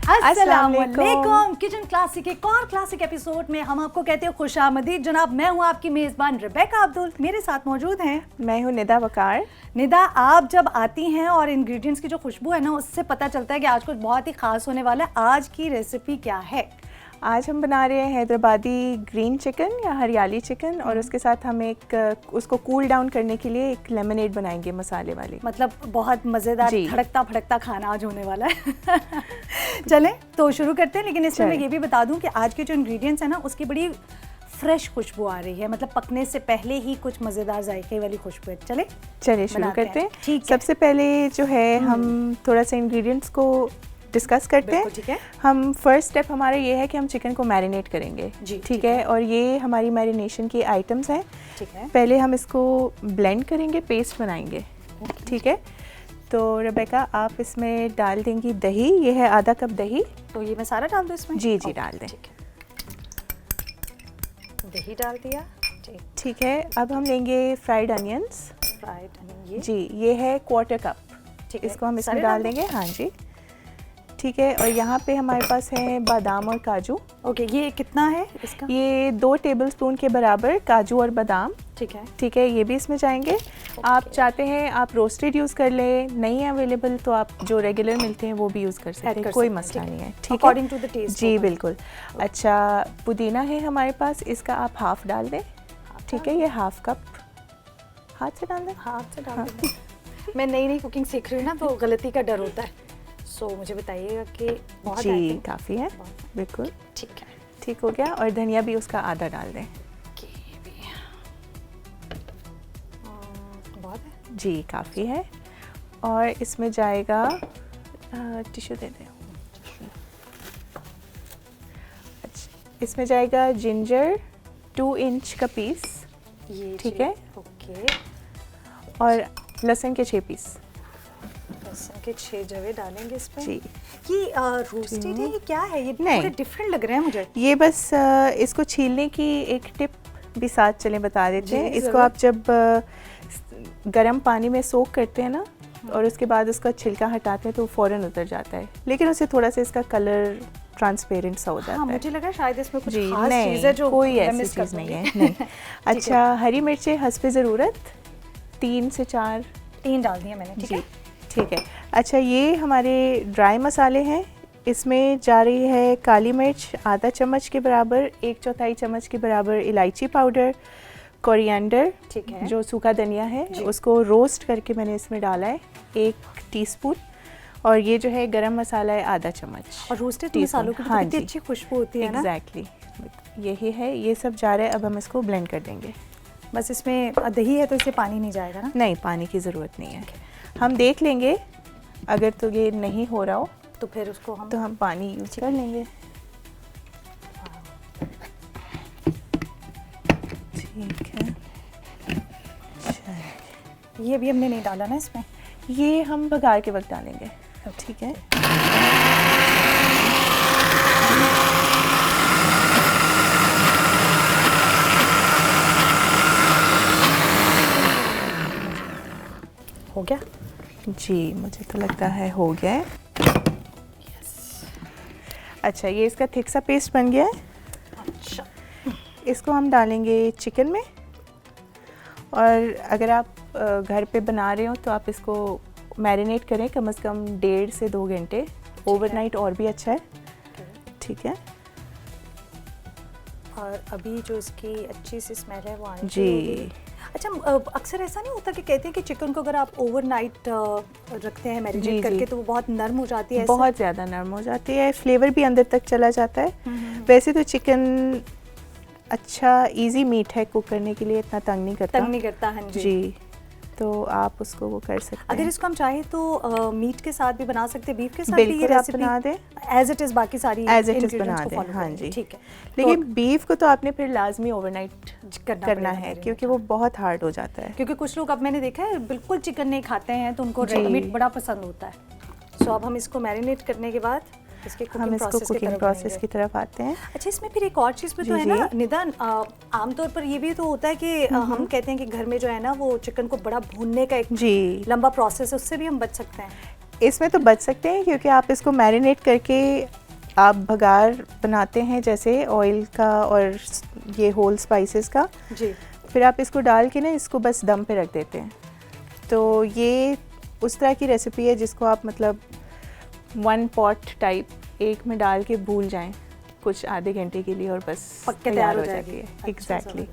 अस्सलामुअलैकुम। Kitchen classic एक और क्लासिक एपिसोड में हम आपको कहते हैं खुशामदीद। जनाब, मैं हूँ आपकी मेज़बान रेबेका अब्दुल। मेरे साथ मौजूद हैं मैं हूँ निदा वकार। निदा, आप जब आती हैं और इंग्रेडिएंट्स की जो खुशबू है ना, उससे पता चलता है कि आज कुछ बहुत ही खास होने वाला है। आज की रेसिपी क्या है? आज हम बना रहे हैं हैदराबादी ग्रीन चिकन या हरियाली चिकन, और उसके साथ हम उसको कूल डाउन करने के लिए एक लेमनेड बनाएंगे मसाले वाली। मतलब बहुत मज़ेदार धड़कता फड़कता खाना आज होने वाला है। चलें तो शुरू करते हैं, लेकिन इसमें मैं ये भी बता दूं कि आज के जो इंग्रेडिएंट्स हैं ना, उसकी बड़ी फ्रेश खुशबू आ रही है। मतलब पकने से पहले ही कुछ मज़ेदार जायके वाली खुशबू है। चलिए शुरू करते हैं। ठीक है। सबसे पहले जो है हम थोड़ा सा इंग्रेडिएंट्स को डिस्कस करते हैं। ठीक है। हम फर्स्ट स्टेप हमारा ये है कि हम चिकन को मैरिनेट करेंगे। ठीक है। और ये हमारी मैरिनेशन की आइटम्स हैं। ठीक है। पहले हम इसको ब्लेंड करेंगे, पेस्ट बनाएंगे। ठीक है। तो रेबेका, आप इसमें डाल देंगी दही। ये है आधा कप दही। तो ये मैं सारा डाल दूँ इसमें? जी डाल दें। दही डाल दिया। ठीक है। अब हम लेंगे फ्राइड अनियंस। फ्राइड अनियन जी, ये है क्वार्टर कप। ठीक है। इसको हम इसमें डाल देंगे। हाँ जी, ठीक है। और यहाँ पे हमारे पास है बादाम और काजू। ओके, ये कितना है इसका? ये 2 टेबलस्पून के बराबर काजू और बादाम। ठीक है। ठीक है, ये भी इसमें जाएंगे। आप चाहते हैं आप रोस्टेड यूज़ कर लें, नहीं है अवेलेबल तो आप जो रेगुलर मिलते हैं वो भी यूज़ कर सकते हैं, कोई मसला नहीं है। ठीक है, अकॉर्डिंग टू द टेस्ट। जी बिल्कुल। अच्छा, पुदीना है हमारे पास, इसका आप हाफ डाल दें। ठीक है, ये हाफ कप। हाथ से डाल दें। हाथ से डाल दें। मैं नई कुकिंग सीख रही हूँ ना, तो गलती का डर होता है। सो मुझे बताइएगा कि बहुत जी काफ़ी है। बिल्कुल ठीक है, ठीक हो गया। और धनिया भी उसका आधा डाल दें। बहुत है जी, काफ़ी है। और इसमें जाएगा टिश्यू दे दें। अच्छा, इसमें जाएगा जिंजर 2 इंच का पीस। ये ठीक है। ओके। और लहसुन के 6 पीस। लहसुन के 6 जवे डालेंगे इसमें। जी, ये रोस्टेड है, ये क्या है? ये नहीं, थोड़े डिफरेंट लग रहे हैं मुझे। ये बस इसको छीलने की एक टिप भी साथ चलें बता देते हैं। इसको आप जब गर्म पानी में सोक करते हैं ना, और उसके बाद उसका छिलका हटाते हैं तो फ़ौरन उतर जाता है, लेकिन उससे थोड़ा सा इसका कलर ट्रांसपेरेंट सा हो जाता है। मुझे लगा शायद इसमें कुछ जी खास नहीं, चीज़ है जो कोई ऐसी चीज़ नहीं है। नहीं। अच्छा, हरी मिर्चें हस्बे ज़रूरत 3 से 4। 3 डाल दिया मैंने। ठीक है, ठीक है। अच्छा, ये हमारे ड्राई मसाले हैं। इसमें जा रही है काली मिर्च आधा चम्मच के बराबर, 1/4 चम्मच के बराबर इलायची पाउडर, कोरिएंडर, ठीक है, जो सूखा धनिया है उसको रोस्ट करके मैंने इसमें डाला है 1 टीस्पून। और ये जो है गरम मसाला है आधा चम्मच। और रोस्टेड मसालों की तो कितनी अच्छी खुशबू होती है ना। एग्जैक्टली, यही है। ये सब जा रहा है। अब हम इसको ब्लेंड कर देंगे। बस इसमें दही है तो इससे पानी नहीं जाएगा ना? नहीं, पानी की ज़रूरत नहीं है। हम देख लेंगे, अगर तो ये नहीं हो रहा हो तो फिर उसको हम पानी यूज़ कर लेंगे। ठीक है। ये भी हमने नहीं डाला ना इसमें? ये हम बघार के वक्त डालेंगे। ठीक है। हो गया? जी, मुझे तो लगता है हो गया है। अच्छा, ये इसका थिक सा पेस्ट बन गया है। अच्छा, इसको हम डालेंगे चिकन में। और अगर आप घर पे बना रहे हो तो आप इसको मैरिनेट करें कम से कम 1.5 से 2 घंटे। ओवरनाइट और भी अच्छा है। ठीक है। और अभी जो इसकी अच्छी सी स्मेल है वो आनी जी। अच्छा, अक्सर ऐसा नहीं होता कि कहते हैं कि चिकन को अगर आप ओवरनाइट रखते हैं मैरिनेट करके तो वो बहुत नरम हो जाती है? बहुत ज़्यादा नरम हो जाती है, फ्लेवर भी अंदर तक चला जाता है। वैसे तो चिकन अच्छा इजी मीट है, कुक करने के लिए इतना तंग नहीं करता। हाँ जी, तो आप उसको वो कर सकते हैं। अगर इसको हम चाहें तो मीट के साथ भी बना सकते हैं, बीफ के साथ भी ये रेसिपी बना दें एज इट इज़, बाकी सारी एज इट इज़ बना दें। हाँ जी, ठीक है। लेकिन बीफ को तो आपने फिर लाजमी ओवरनाइट करना है, क्योंकि वो बहुत हार्ड हो जाता है। क्योंकि कुछ लोग, अब मैंने देखा है, बिल्कुल चिकन नहीं खाते हैं तो उनको रेड मीट बड़ा पसंद होता है। सो अब हम इसको मैरिनेट करने के बाद हम इसको कुकिंग प्रोसेस की तरफ आते हैं। अच्छा, इसमें फिर एक और चीज़ भी तो है ना निदा, आमतौर पर ये भी तो होता है कि हम कहते हैं कि घर में जो है ना वो चिकन को बड़ा भूनने का एक लंबा प्रोसेस है, उससे भी हम बच सकते हैं। इसमें तो बच सकते हैं क्योंकि आप इसको मैरिनेट करके आप भगार बनाते हैं जैसे ऑयल का और ये होल स्पाइसेस का जी। फिर आप इसको डाल के ना इसको बस दम पे रख देते हैं। तो ये उस तरह की रेसिपी है जिसको आप मतलब 1 पॉट टाइप एक में डाल के भूल जाएं कुछ आधे घंटे के लिए और बस पक के तैयार हो जाएगी। एग्जैक्टली।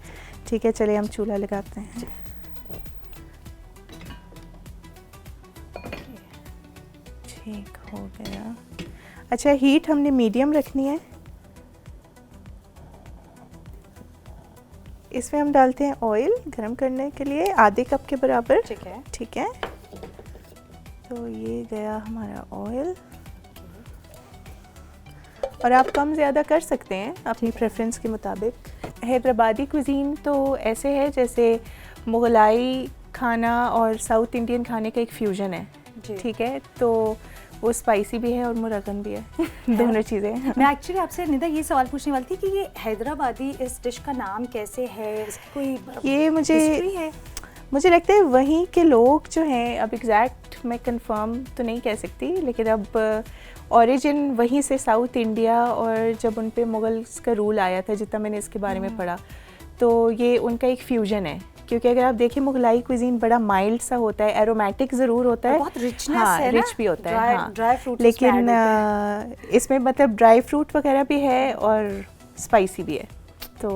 ठीक है, चलिए हम चूल्हा लगाते हैं। ठीक हो गया। अच्छा, हीट हमने मीडियम रखनी है। इसमें हम डालते हैं ऑयल गरम करने के लिए आधे कप के बराबर। ठीक है। ठीक है, तो ये गया हमारा ऑयल। और आप कम ज़्यादा कर सकते हैं अपनी प्रेफरेंस के मुताबिक। हैदराबादी कुजीन तो ऐसे है जैसे मुगलाई खाना और साउथ इंडियन खाने का एक फ्यूजन है। ठीक है, तो वो स्पाइसी भी है और मुरगन भी है दोनों चीज़ें। मैं एक्चुअली आपसे निदा ये सवाल पूछने वाली थी कि ये हैदराबादी इस डिश का नाम कैसे है, इसकी कोई ये मुझे लगता है वहीं के लोग जो हैं, अब एग्जैक्ट मैं कंफर्म तो नहीं कह सकती, लेकिन अब ओरिजिन वहीं से साउथ इंडिया, और जब उन पे मुगल्स का रूल आया था जितना मैंने इसके बारे में पढ़ा, तो ये उनका एक फ्यूजन है। क्योंकि अगर आप देखें मुगलाई कुजीन बड़ा माइल्ड सा होता है, एरोमेटिक ज़रूर होता है, बहुत रिचनेस हाँ, है रिच भी होता है, हाँ, ड्राई फ्रूट, लेकिन इसमें मतलब ड्राई फ्रूट वगैरह भी है और स्पाइसी भी है। तो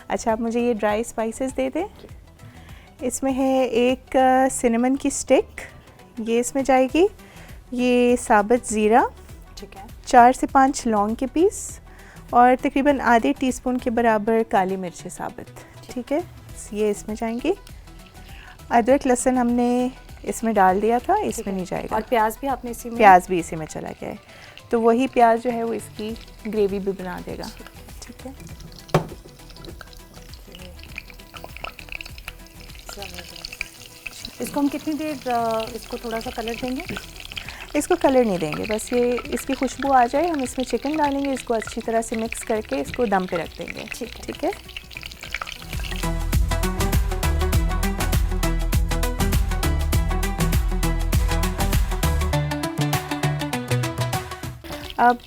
अच्छा, आप मुझे ये ड्राई स्पाइसेस दे दें। इसमें है एक सिनेमन की स्टिक, ये इसमें जाएगी, ये साबुत ज़ीरा, ठीक है, 4 से 5 लौंग के पीस और तकरीबन आधे टीस्पून के बराबर काली मिर्च साबुत। ठीक है, ये इसमें जाएंगी। अदरक लहसुन हमने इसमें डाल दिया था, इसमें नहीं जाएगा। और प्याज भी आपने इसी में? प्याज भी इसी में चला गया है, तो वही प्याज जो है वो इसकी ग्रेवी भी बना देगा। ठीक है, इसको हम कितनी देर इसको थोड़ा सा कलर देंगे? इसको कलर नहीं देंगे, बस ये इसकी खुशबू आ जाए, हम इसमें चिकन डालेंगे, इसको अच्छी तरह से मिक्स करके इसको दम पे रख देंगे। ठीक है। अब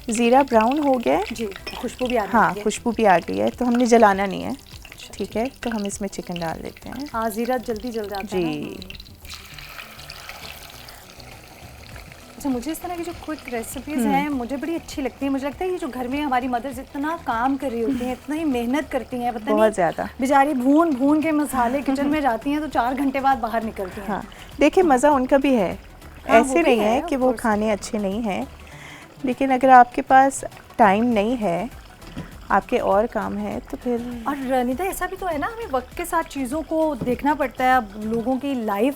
ज़ीरा ब्राउन हो गया है जी, खुशबू भी आ रही है। हाँ, खुशबू भी आ गई है, तो हमने जलाना नहीं है। ठीक है, तो हम इसमें चिकन डाल देते हैं। हाँ, ज़ीरा जल्दी जल जाता है जी। अच्छा, मुझे इस तरह की जो क्विक रेसिपीज़ हैं मुझे बड़ी अच्छी लगती हैं। मुझे लगता है ये जो घर में हमारी मदर्स इतना काम कर रही होती हैं, इतना ही मेहनत करती हैं, पता नहीं बहुत ज़्यादा, बेचारी भून के मसाले किचन में जाती हैं तो 4 घंटे बाद बाहर निकलती हैं। हाँ, देखिए मज़ा उनका भी है, ऐसे नहीं है कि वो खाने अच्छे नहीं हैं, लेकिन अगर आपके पास टाइम नहीं है, आपके और काम है, तो फिर। और निदा ऐसा भी तो है ना, हमें वक्त के साथ चीज़ों को देखना पड़ता है। अब लोगों की लाइफ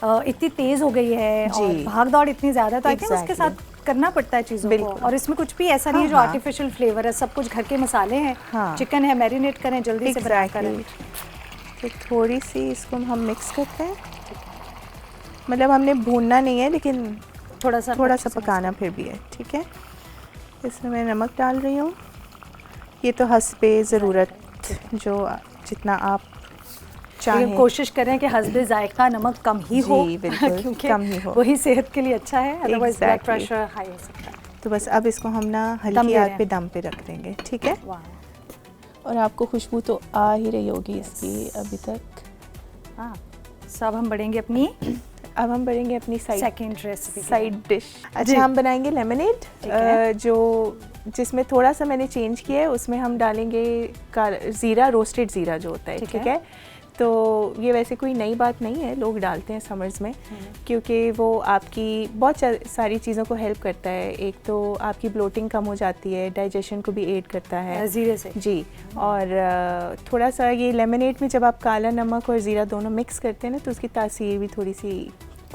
इतनी तेज़ हो गई है और भाग दौड़ इतनी ज़्यादा, तो आई थिंक उसके साथ करना पड़ता है चीज़ों को। और इसमें कुछ भी ऐसा नहीं है जो आर्टिफिशियल फ्लेवर है, सब कुछ घर के मसाले हैं। चिकन है, मैरिनेट करें, जल्दी से बना करें। तो थोड़ी सी इसको हम मिक्स करते हैं, मतलब हमने भूनना नहीं है, लेकिन थोड़ा सा पकाना फिर भी है। ठीक है, इसमें मैं नमक डाल रही हूँ, ये तो हस्बे ज़रूरत, जो जितना आप चाहें। कोशिश करें कि हस्बे जायका नमक कम ही हो, क्योंकि कम ही हो, वही सेहत के लिए अच्छा है, अदरवाइज ब्लड प्रेशर हाई हो सकता है। तो बस अब इसको हम ना हल्की आग पे दम पे रख देंगे। ठीक है, और आपको खुशबू तो आ ही रही होगी इसकी अभी तक। हाँ, सब हम बढ़ेंगे अपनी, अब हम बढ़ेंगे अपनी सेकंड रेसिपी, साइड डिश। अच्छा, हम बनाएंगे लेमनेड, जो जिसमें थोड़ा सा मैंने चेंज किया है, उसमें हम डालेंगे ज़ीरा, रोस्टेड ज़ीरा जो होता है। ठीक है, तो ये वैसे कोई नई बात नहीं है, लोग डालते हैं समर्स में, क्योंकि वो आपकी बहुत सारी चीज़ों को हेल्प करता है। एक तो आपकी ब्लोटिंग कम हो जाती है, डाइजेशन को भी एड करता है ज़ीरे से जी। और थोड़ा सा ये लेमनेड में जब आप काला नमक और ज़ीरा दोनों मिक्स करते हैं ना, तो उसकी तासीर भी थोड़ी सी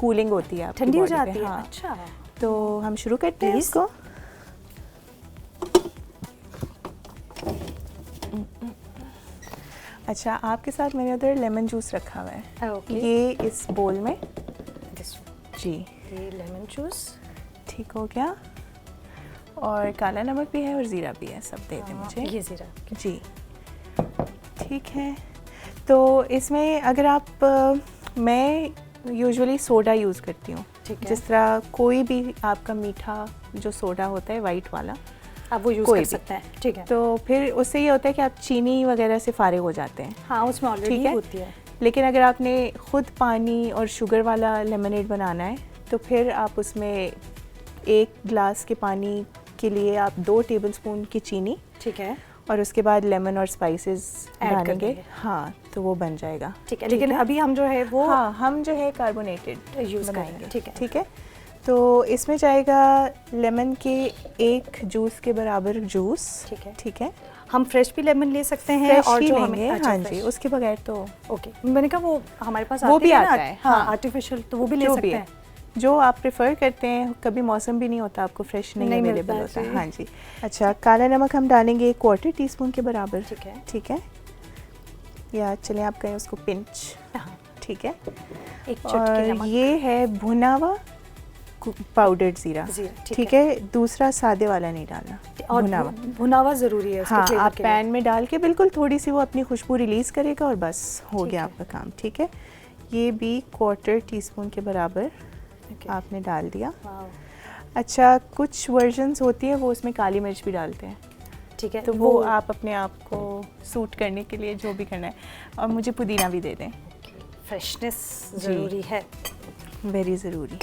कूलिंग होती है, ठंडी हो जाती है। हाँ। अच्छा, तो हम शुरू करते हैं इसको। अच्छा, आपके साथ मैंने उधर लेमन जूस रखा हुआ है, ये इस बोल में जी, ये लेमन जूस ठीक हो गया, और काला नमक भी है और ज़ीरा भी है, सब दे दें मुझे। ये ज़ीरा जी, ठीक है। तो इसमें अगर आप मैं यूजुअली सोडा यूज़ करती हूँ, ठीक है। जिस तरह कोई भी आपका मीठा जो सोडा होता है वाइट वाला, आप वो यूज़ कर सकते हैं, ठीक है। तो फिर उससे ये होता है कि आप चीनी वगैरह से फारिग हो जाते हैं। हाँ, उसमें ऑलरेडी होती है। लेकिन अगर आपने खुद पानी और शुगर वाला लेमनेड बनाना है तो फिर आप उसमें 1 गिलास के पानी के लिए आप 2 टेबलस्पून की चीनी, ठीक है, और उसके बाद लेमन और स्पाइसेस डालेंगे। हाँ, तो वो बन जाएगा, ठीक है। लेकिन अभी हम जो है वो हाँ, हम जो है कार्बोनेटेड यूज़ करेंगे, ठीक है, ठीक है। तो इसमें जाएगा लेमन के 1 जूस के बराबर जूस, ठीक है, ठीक है। हम फ्रेश भी लेमन ले सकते हैं और जो हमें, हाँ जी, उसके बगैर तो ओके। मैंने कहा वो हमारे पास वो भी आता है, हाँ, आर्टिफिशियल, तो वो भी ले सकते हैं, जो आप प्रेफर करते हैं। कभी मौसम भी नहीं होता, आपको फ्रेश नहीं अवेलेबल होता है। हाँ जी। अच्छा, काला नमक हम डालेंगे 1/4 टीस्पून के बराबर, ठीक है, ठीक है। या चलिए आप कहें उसको पिंच, ठीक है। एक चुटकी नमक। ये है भुना हुआ पाउडर्ड जीरा, ठीक है। दूसरा सादे वाला नहीं डालना, और भुना हुआ ज़रूरी है। हाँ, आप पैन में डाल के बिल्कुल थोड़ी सी वो अपनी खुशबू रिलीज़ करेगा और बस हो गया आपका काम, ठीक है। ये भी 1/4 टीस्पून के बराबर आपने डाल दिया। अच्छा, कुछ वर्जन्स होती है वो उसमें काली मिर्च भी डालते हैं, ठीक है। तो वो आप अपने आप को सूट करने के लिए जो भी करना है। और मुझे पुदीना भी दे दें, फ्रेशनेस ज़रूरी है, वेरी ज़रूरी।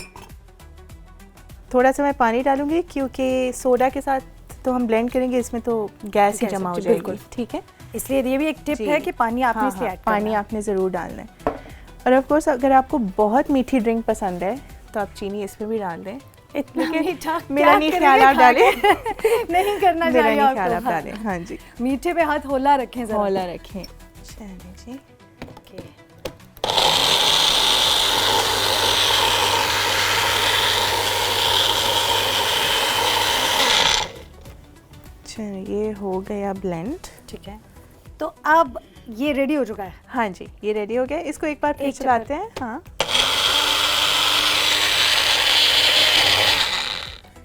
थोड़ा सा मैं पानी डालूंगी क्योंकि सोडा के साथ तो हम ब्लेंड करेंगे, इसमें तो गैस ही जमा हो जाएगी, ठीक है। इसलिए ये भी एक टिप है कि पानी आपने इसलिए ऐड करना है, पानी आपने ज़रूर डालना है। और ऑफ कोर्स अगर आपको बहुत मीठी ड्रिंक पसंद है तो आप चीनी इसमें भी डाल दें। इतना मीठा मेरा नहीं ख्याल आप डालें, नहीं करना चाहिए आपको, डालें। हाँ जी, मीठे पे हाथ होला रखें, जरा होला रखें। चलिए जी, ये हो गया ब्लेंड, ठीक है। तो अब ये रेडी हो चुका है। हाँ जी, ये रेडी हो गया। इसको एक बार फिर चलाते हैं। हाँ,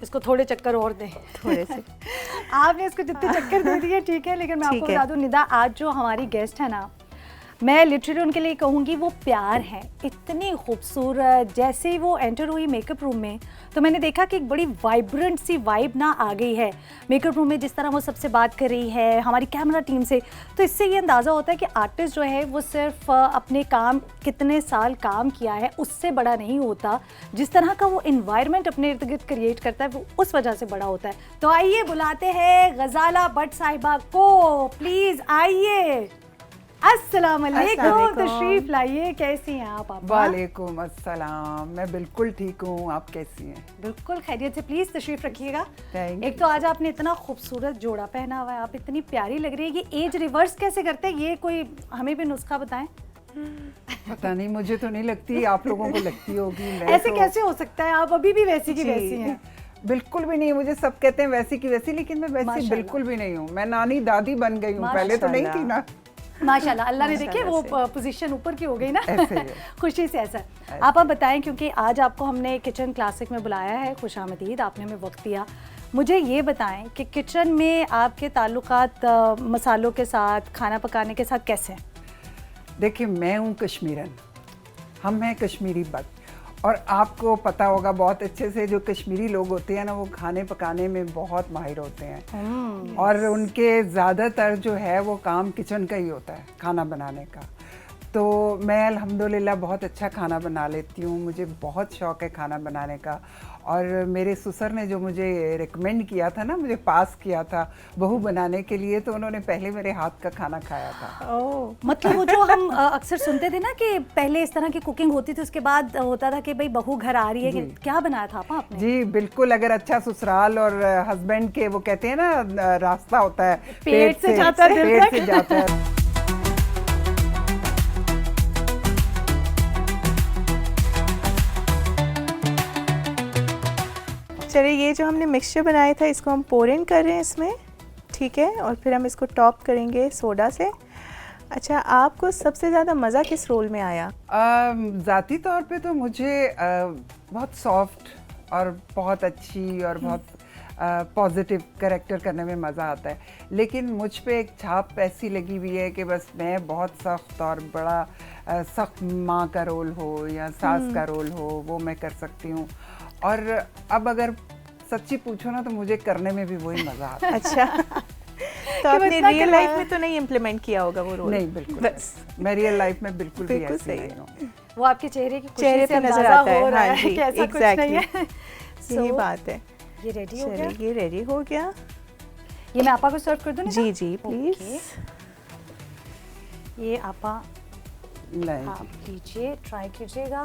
इसको थोड़े चक्कर और दें, थोड़े से। आपने इसको जितने चक्कर दे दिए, ठीक है। लेकिन मैं आपको बता दूं निदा, आज जो हमारी गेस्ट है ना, मैं लिटरली उनके लिए कहूँगी वो प्यार है, इतनी खूबसूरत। जैसे ही वो एंटर हुई मेकअप रूम में तो मैंने देखा कि एक बड़ी वाइब्रेंट सी वाइब ना आ गई है मेकअप रूम में। जिस तरह वो सबसे बात कर रही है हमारी कैमरा टीम से, तो इससे ये अंदाज़ा होता है कि आर्टिस्ट जो है वो सिर्फ अपने काम, कितने साल काम किया है उससे बड़ा नहीं होता, जिस तरह का वो इन्वायरमेंट अपने इर्द गिर्द क्रिएट करता है वो उस वजह से बड़ा होता है। तो आइए बुलाते हैं गजाला भट्ट साहिबा को, प्लीज़ आइए। अस्सलाम वालेकुम, तशरीफ लाइए। कैसी हैं आप? वालेकुम अस्सलाम, मैं बिल्कुल ठीक हूँ, आप कैसी हैं? बिल्कुल खैरियत से, प्लीज़ तशरीफ रखिएगा। एक तो आज आपने इतना खूबसूरत जोड़ा पहना हुआ है, आप इतनी प्यारी लग रही है। ये एज रिवर्स कैसे करते हैं? ये कोई हमें भी नुस्खा बताएं। पता नहीं, मुझे तो नहीं लगती, आप लोगों को लगती होगी। ऐसे कैसे हो सकता है? आप अभी भी वैसी की वैसी हैं। बिल्कुल भी नहीं, मुझे सब कहते हैं वैसी की वैसी, लेकिन मैं वैसी बिल्कुल भी नहीं हूँ। मैं नानी दादी बन गई हूँ, पहले तो नहीं थी ना। माशाल्लाह, अल्लाह ने देखे वो पोजीशन ऊपर की हो गई ना। खुशी से ऐसा। आप बताएं, क्योंकि आज आपको हमने किचन क्लासिक में बुलाया है, खुशामदीद, आपने हमें वक्त दिया। मुझे ये बताएं कि किचन में आपके ताल्लुकात मसालों के साथ, खाना पकाने के साथ कैसे हैं? देखिए, मैं हूँ कश्मीरन, हम हैं कश्मीरी भक्त, और आपको पता होगा बहुत अच्छे से जो कश्मीरी लोग होते हैं ना, वो खाने पकाने में बहुत माहिर होते हैं। और उनके ज़्यादातर जो है वो काम किचन का ही होता है, खाना बनाने का। तो मैं अल्हम्दुलिल्लाह बहुत अच्छा खाना बना लेती हूँ, मुझे बहुत शौक़ है खाना बनाने का। और मेरे ससुर ने जो मुझे रिकमेंड किया था ना, मुझे पास किया था बहू बनाने के लिए, तो उन्होंने पहले मेरे हाथ का खाना खाया था। ओह, मतलब वो जो हम अक्सर सुनते थे ना कि पहले इस तरह की कुकिंग होती थी, उसके बाद होता था कि भाई बहू घर आ रही है, क्या बनाया था आपने? जी बिल्कुल, अगर अच्छा ससुराल और हस्बैंड के, वो कहते हैं ना, रास्ता होता है पेट से जाता है, पेट से जाता है। चलिए, ये जो हमने मिक्सचर बनाया था इसको हम पोर इन कर रहे हैं इसमें, ठीक है। और फिर हम इसको टॉप करेंगे सोडा से। अच्छा, आपको सबसे ज़्यादा मज़ा किस रोल में आया? ज़ाती तौर पे तो मुझे बहुत सॉफ्ट और बहुत अच्छी और बहुत पॉजिटिव कैरेक्टर करने में मज़ा आता है। लेकिन मुझ पे एक छाप ऐसी लगी हुई है कि बस मैं बहुत सख्त और बड़ा सख्त माँ का रोल हो या सास का रोल हो, वो मैं कर सकती हूँ। और अब अगर सच्ची पूछो ना तो मुझे करने में भी वही मजा आता है। अच्छा, तो आपने रियल लाइफ में तो नहीं इम्प्लीमेंट किया होगा वो रोल? नहीं, बिल्कुल बस मैं रियल लाइफ में बिल्कुल भी बिल्कुल ऐसी सही नहीं है। हूँ। वो आपके चेहरे की चेहरे खुशी से पे नजर अंदाजा आता है। हो रहा हाँ है जी, कि ऐसा कुछ नहीं है। यही So, बात है। ये रेडी हो गया। चलिए, ये रेडी हो गया। ये मैं आपा को सर्व कर दूँ ना? जी जी प्लीज। ये आपा नहीं आप लीजिए, ट्राई कीजिएगा।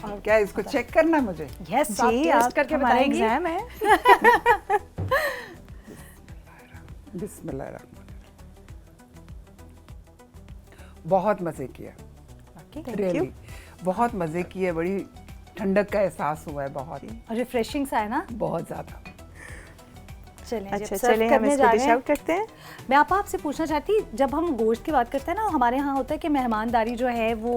और क्या इसको चेक करना मुझे? यस, जी, आप आप टेस्ट करके हमारा बताएंगी। एग्जाम है। बिस्मिल्लाहिर्रहमानिर्रहीम। बहुत मजे किया, Thank you. रियली बहुत मजे किए। बड़ी ठंडक का एहसास हुआ है, बहुत और रिफ्रेशिंग सा है ना? बहुत ज्यादा। चलें, जब अच्छा सर्व चलिए, हम करने इसको जा रहे डिश हैं, आउट करते हैं। मैं आपसे पूछना चाहती, जब हम गोश्त की बात करते हैं ना, हमारे यहाँ होता है कि मेहमानदारी जो है वो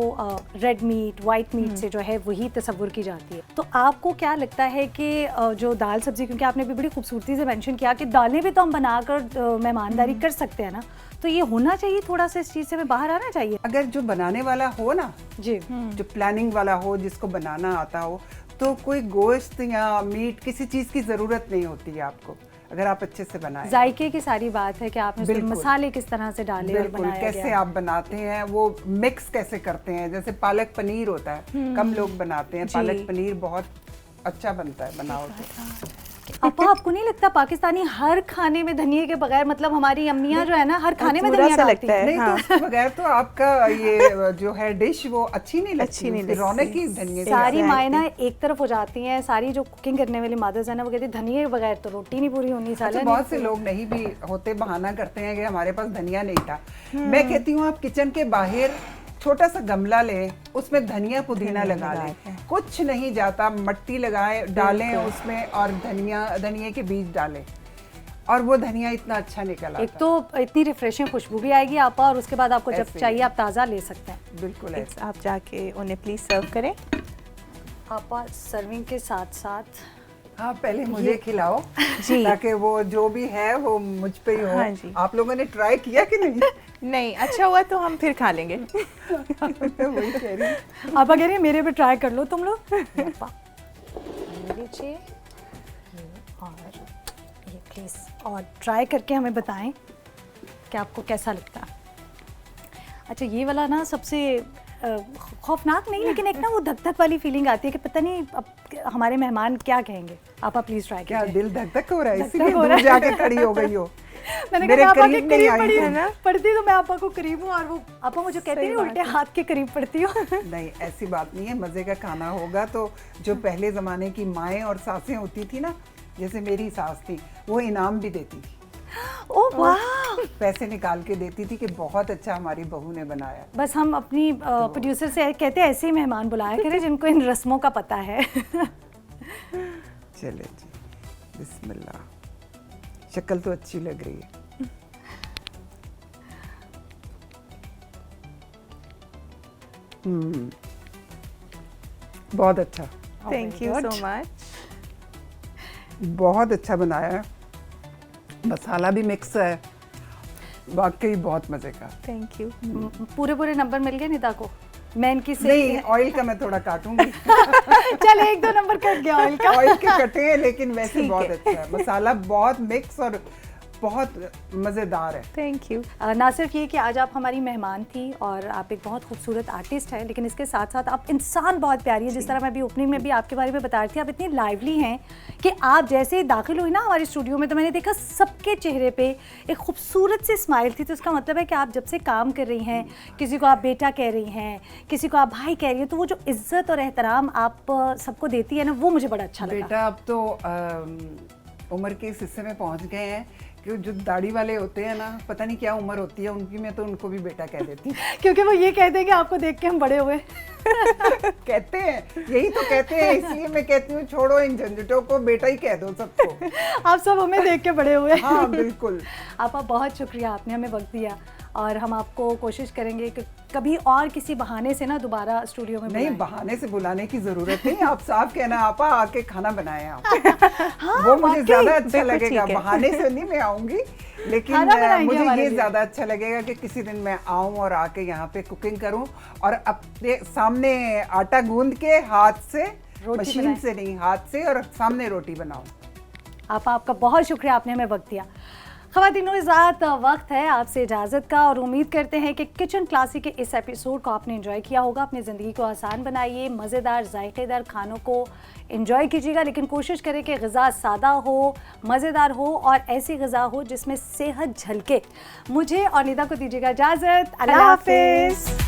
रेड मीट, वाइट मीट से जो है वही तस्वुर की जाती है। तो आपको क्या लगता है कि जो दाल सब्जी, क्योंकि आपने भी बड़ी खूबसूरती से मेंशन किया कि दालें भी तो हम बनाकर मेहमानदारी कर सकते हैं ना, तो ये होना चाहिए, थोड़ा सा इस चीज़ से हमें बाहर आना चाहिए। अगर जो बनाने वाला हो ना, जी, जो प्लानिंग वाला हो, जिसको बनाना आता हो, तो कोई गोश्त या मीट किसी चीज की जरूरत नहीं होती है आपको, अगर आप अच्छे से बनाएं। जायके की सारी बात है कि आपने उसमें बिल्कुल। मसाले किस तरह से डाले और बिल्कुल, बनाया कैसे गया। आप बनाते हैं, वो मिक्स कैसे करते हैं। जैसे पालक पनीर होता है, कम लोग बनाते हैं, जी। पालक पनीर बहुत अच्छा बनता है बनाओ तो। आपा, आपको नहीं लगता पाकिस्तानी हर खाने में धनिए के बगैर, मतलब हमारी अम्मियाँ जो है ना, हर खाने में अधूरा धनिया सा डालती लगता हैं। है। नहीं हाँ। तो उसके बगैर तो आपका ये जो है डिश वो अच्छी नहीं लगती, अच्छी नहीं उसकी रौनक लगती। ही धनिये से सारी आती है। माएँ ना एक तरफ हो जाती हैं, सारी जो कुकिंग करने वाली मदर्स है ना, वो कहती हैं धनिए के बगैर तो रोटी नहीं पूरी होनी। अच्छा, सालन बहुत से लोग नहीं भी होते, बहाना करते हैं कि हमारे पास धनिया नहीं था। मैं कहती हूँ आप किचन के बाहर छोटा सा गमला लें, उसमें धनिया पुदीना लगा लें, कुछ नहीं जाता। मिट्टी लगाएं, डालें उसमें, और धनिये के बीज डालें, और वो धनिया इतना अच्छा निकल आता है। एक तो इतनी रिफ्रेशिंग खुशबू भी आएगी आपा, और उसके बाद आपको जब ऐसे ही। चाहिए आप ताज़ा ले सकते हैं। बिल्कुल ऐसा। आप जाके उन्हें प्लीज सर्व करें। आपा सर्विंग के साथ साथ हाँ, पहले मुझे खिलाओ जी। ताकि वो जो भी है वो मुझ पे ही हो। हाँ जी। आप लोगों ने ट्राई किया कि नहीं? नहीं, अच्छा हुआ तो हम फिर खा लेंगे। मैं वही कह रही हूँ। आपा कह रही है मेरे पे ट्राई कर लो तुम लोग। आपा, ये लीजिए, ये और ये प्लीज़, और ट्राई करके हमें बताएं कि आपको कैसा लगता है। अच्छा, ये वाला ना सबसे खौफनाक नहीं, लेकिन एक ना वो धक धक वाली फीलिंग आती है कि पता नहीं अब हमारे मेहमान क्या कहेंगे। आपा प्लीज़ ट्राई क्या कीजिए। दिल धक धक हो रहा है, धक इसीलिए धक हो रहा दूर है। जाके खड़ी हो गई हो? मैंने मेरे कहा आपा के करीब नहीं करीब आई पड़ी है है ना? पढ़ती तो मैं आपा को करीब हूँ, और वो आपा मुझे कहती है उल्टे हाथ के करीब पड़ती हूँ। नहीं, ऐसी बात नहीं है। मजे का खाना होगा तो जो पहले जमाने की माएँ और सासें होती थी ना, जैसे मेरी सास थी, वो इनाम भी देती थी, ओह वाह! पैसे निकाल के देती थी कि बहुत अच्छा हमारी बहू ने बनाया। बस हम अपनी प्रोड्यूसर से कहते हैं ऐसे ही मेहमान बुलाया करें जिनको इन रस्मों का पता है। चले जी, बिस्मिल्लाह। शक्ल तो अच्छी लग रही है। बहुत अच्छा, thank you good. So much. बहुत अच्छा बनाया है। मसाला भी मिक्स है, वाकई बहुत मजे का। Thank you. पूरे नंबर मिल गए निता को? मैं इनकी से नहीं, ऑयल का मैं थोड़ा काटूंगी। चल एक दो नंबर कट गया ऑयल का। ऑयल के कटे हैं, लेकिन वैसे ठीक बहुत है। अच्छा है। मसाला बहुत मिक्स और बहुत मज़ेदार है। Thank you. ना सिर्फ ये कि आज आप हमारी मेहमान थी और आप एक बहुत खूबसूरत आर्टिस्ट हैं, लेकिन इसके साथ साथ आप इंसान बहुत प्यारी है। जिस तरह मैं अभी ओपनिंग में भी आपके बारे में बता रही थी, आप इतनी लाइवली हैं कि आप जैसे दाखिल हुई ना हमारे स्टूडियो में, तो मैंने देखा सबके चेहरे पे एक खूबसूरत सी स्माइल थी। तो इसका मतलब है कि आप जब से काम कर रही हैं, किसी को आप बेटा कह रही हैं, किसी को आप भाई कह रही हैं, तो वो जो इज्जत और एहतराम आप सबको देती है ना, वो मुझे बड़ा अच्छा लगा। बेटा अब तो उम्र के इस हिस्से में पहुंच गए हैं कि जो दाढ़ी वाले होते हैं ना, पता नहीं क्या उम्र होती है उनकी, मैं तो उनको भी बेटा कह देती हूँ। क्योंकि वो ये कहते हैं कि आपको देख के हम बड़े हुए। कहते हैं, यही तो कहते हैं, इसलिए मैं कहती हूँ छोड़ो इन झंझटों को, बेटा ही कह दो सबको। आप सब हमें देख के बड़े हुए। हाँ बिल्कुल। आपा बहुत शुक्रिया, आपने हमें वक्त दिया। और हम आपको कोशिश करेंगे कि कभी और किसी बहाने से ना दोबारा स्टूडियो में नहीं, बुलाएं। बहाने से बुलाने की जरूरत नहीं, आप साफ कहना आपा आके खाना बनाएं आप। हाँ, वो मुझे ज्यादा अच्छा बिल्कुल लगेगा, ठीक है। बहाने से नहीं मैं आऊंगी, लेकिन खाना बनाएंगे मुझे हमारे ये लिए। ज्यादा अच्छा लगेगा कि किसी दिन मैं आऊं और आके यहाँ पे कुकिंग करूं और अपने सामने आटा गूंद के हाथ से, रोटी मशीन बनाएं। से नहीं, हाथ से, और सामने रोटी बनाऊं। आपका बहुत शुक्रिया, आपने हमें वक्त दिया। ख़वातीनो इस रात वक्त है आपसे इजाज़त का, और उम्मीद करते हैं कि किचन क्लासिक के इस एपिसोड को आपने एंजॉय किया होगा। अपनी ज़िंदगी को आसान बनाइए, मज़ेदार जायकेदार खानों को एंजॉय कीजिएगा, लेकिन कोशिश करें कि ग़िज़ा सादा हो, मज़ेदार हो और ऐसी ग़िज़ा हो जिसमें सेहत झलके। मुझे और निदा को दीजिएगा इजाज़त। अल्लाह हाफ़िज़।